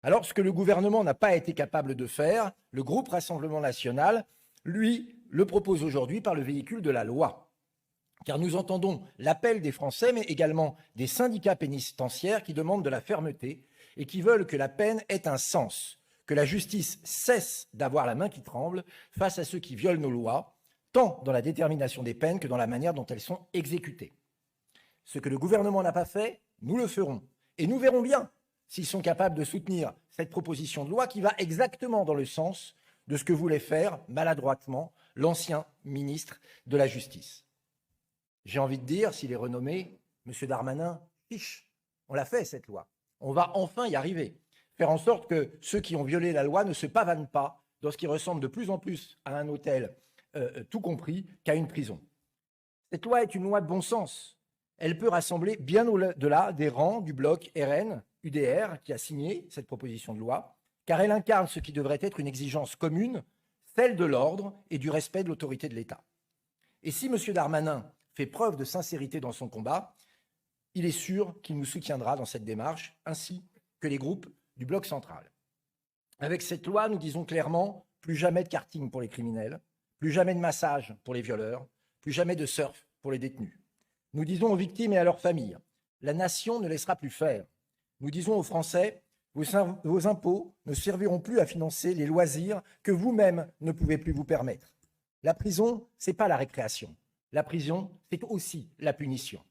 Alors, ce que le gouvernement n'a pas été capable de faire, le groupe Rassemblement national, lui, le propose aujourd'hui par le véhicule de la loi. Car nous entendons l'appel des Français, mais également des syndicats pénitentiaires qui demandent de la fermeté et qui veulent que la peine ait un sens, que la justice cesse d'avoir la main qui tremble face à ceux qui violent nos lois, tant dans la détermination des peines que dans la manière dont elles sont exécutées. Ce que le gouvernement n'a pas fait, nous le ferons. Et nous verrons bien s'ils sont capables de soutenir cette proposition de loi qui va exactement dans le sens de ce que voulait faire maladroitement l'ancien ministre de la Justice. J'ai envie de dire, s'il est renommé, M. Darmanin, fiche, on l'a fait cette loi. On va enfin y arriver. Faire en sorte que ceux qui ont violé la loi ne se pavanent pas dans ce qui ressemble de plus en plus à un hôtel, tout compris, qu'à une prison. Cette loi est une loi de bon sens. Elle peut rassembler bien au-delà des rangs du bloc RN, UDR, qui a signé cette proposition de loi, car elle incarne ce qui devrait être une exigence commune, celle de l'ordre et du respect de l'autorité de l'État. Et si M. Darmanin fait preuve de sincérité dans son combat, il est sûr qu'il nous soutiendra dans cette démarche, ainsi que les groupes du bloc central. Avec cette loi, nous disons clairement plus jamais de karting pour les criminels, plus jamais de massage pour les violeurs, plus jamais de surf pour les détenus. Nous disons aux victimes et à leurs familles, la nation ne laissera plus faire. Nous disons aux Français, vos impôts ne serviront plus à financer les loisirs que vous-même ne pouvez plus vous permettre. La prison, ce n'est pas la récréation. La prison, c'est aussi la punition.